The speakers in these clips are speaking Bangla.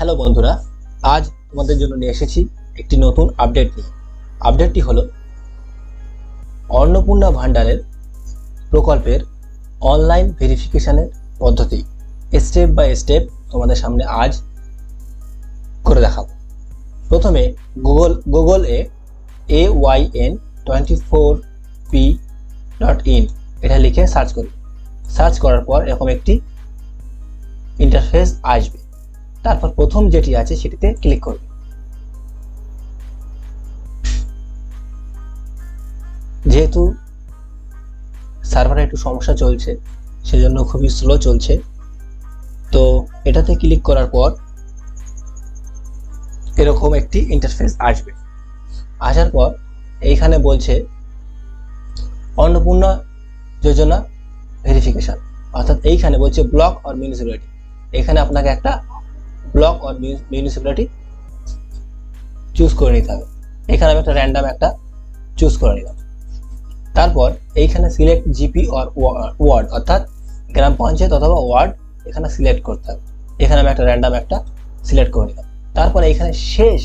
হ্যালো বন্ধুরা, আজ তোমাদের জন্য নিয়ে এসেছি একটি নতুন আপডেট নিয়ে। আপডেটটি হলো অন্নপূর্ণা ভান্ডারের প্রকল্পের অনলাইন ভেরিফিকেশনের পদ্ধতি। স্টেপ বাই স্টেপ তোমাদের সামনে আজ করে দেখাবো। প্রথমে গুগলে ayn24p.in এটা লিখে সার্চ করবে। সার্চ করার পর এরকম একটি ইন্টারফেস আসবে। তারপর প্রথম যেটি আছে সেটিতে ক্লিক করবে। যেহেতু সার্ভারে একটু সমস্যা চলছে, সেজন্য খুবই স্লো চলছে, তো এটাতে ক্লিক করার পর এরকম একটি ইন্টারফেস আসবে। আসার পর এইখানে বলছে অন্নপূর্ণা যোজনা ভেরিফিকেশন, অর্থাৎ এইখানে বলছে ব্লক অর মিউনিসিপ্যালিটি। এখানে আপনাকে একটা ব্লক অর মিউনিসিপ্যালিটি চুজ করে নিতে হবে। এখানে আমি একটা র্যান্ডাম একটা চুজ করে নিলাম। তারপর এইখানে সিলেক্ট জিপি অর ওয়ার্ড, অর্থাৎ গ্রাম পঞ্চায়েত অথবা ওয়ার্ড এখানে সিলেক্ট করতে হবে। এখানে আমি একটা র্যান্ডাম একটা সিলেক্ট করে নিলাম। তারপর এইখানে শেষ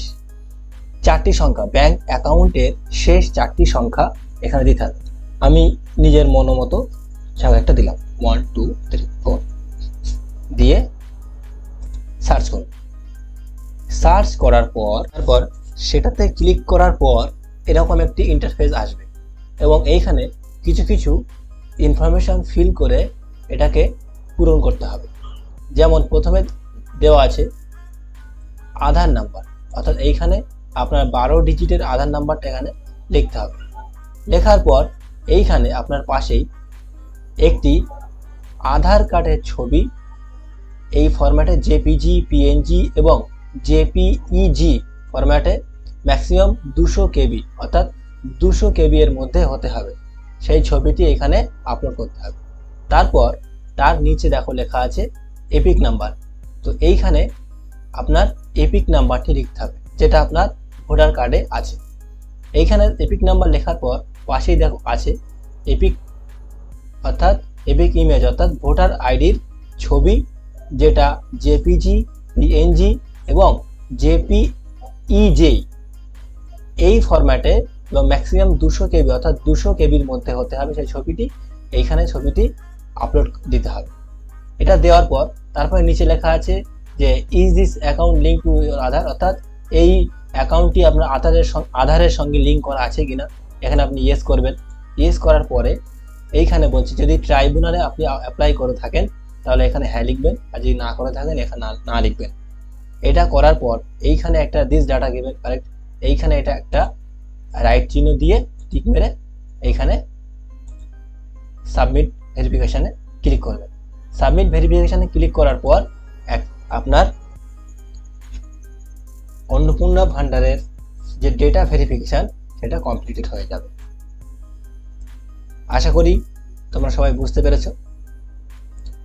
চারটি সংখ্যা, ব্যাংক অ্যাকাউন্টের শেষ চারটি সংখ্যা এখানে দিতে হবে। আমি নিজের মনোমতো সংখ্যা একটা দিলাম, 1 2 3 4 দিয়ে সার্চ করব। সার্চ করার পর তারপর সেটাতে ক্লিক করার পর এরকম একটি ইন্টারফেস আসবে এবং এইখানে কিছু কিছু ইনফরমেশন ফিল করে এটাকে পূরণ করতে হবে। যেমন প্রথমে দেওয়া আছে আধার নাম্বার, অর্থাৎ এইখানে আপনার 12 ডিজিটের আধার নাম্বারটা এখানে লিখতে হবে। লেখার পর এইখানে আপনার পাশেই একটি আধার কার্ডের ছবি এই ফরম্যাটে জেপিজি, পিএনজি এবং জেপিইজি ফরম্যাটে ম্যাক্সিমাম 200 কেবি, অর্থাৎ 200 কেবি এর মধ্যে হতে হবে। সেই ছবিটি এখানে আপলোড করতে হবে। তারপর তার নিচে দেখো লেখা আছে এপিক নাম্বার। তো এইখানে আপনার এপিক নাম্বারটি লিখতে হবে, যেটা আপনার ভোটার কার্ডে আছে। এইখানে এপিক নাম্বার লেখার পর পাশেই দেখো আছে এপিক, অর্থাৎ এপিক ইমেজ, অর্থাৎ ভোটার আইডির ছবি, যেটা জেপিজি, পিএনজি এবং জেপিইজি এই ফরম্যাটে এবং ম্যাক্সিমাম 200 কেবি, অর্থাৎ 200 কেবির মধ্যে হতে হবে সেই ছবিটি। এইখানে ছবিটি আপলোড দিতে হবে। এটা দেওয়ার পর তারপরে নিচে লেখা আছে যে is this account link to your Aadhaar, অর্থাৎ এই অ্যাকাউন্টটি আপনার আধারের সঙ্গে লিঙ্ক করা আছে কিনা, এখানে আপনি ইয়েস করবেন। ইয়েস করার পরে এইখানে বলছি যদি ট্রাইব্যুনালে আপনি অ্যাপ্লাই করে থাকেন তাহলে এখানে হ্যাঁ লিখবেন, আর যদি না করে থাকেন এখানে না লিখবেন। এটা করার পর এইখানে একটা দিস ডাটা গিভেন কারেক্ট, এইখানে এটা একটা রাইট চিহ্ন দিয়ে টিক মেরে এইখানে সাবমিট ভেরিফিকেশানে ক্লিক করবেন। সাবমিট ভেরিফিকেশানে ক্লিক করার পর আপনার অন্নপূর্ণা ভান্ডারের যে ডেটা ভেরিফিকেশান সেটা কমপ্লিটেড হয়ে যাবে। আশা করি তোমরা সবাই বুঝতে পেরেছো।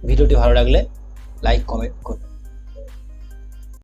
ভিডিওটি ভালো লাগলে লাইক কমেন্ট করবে।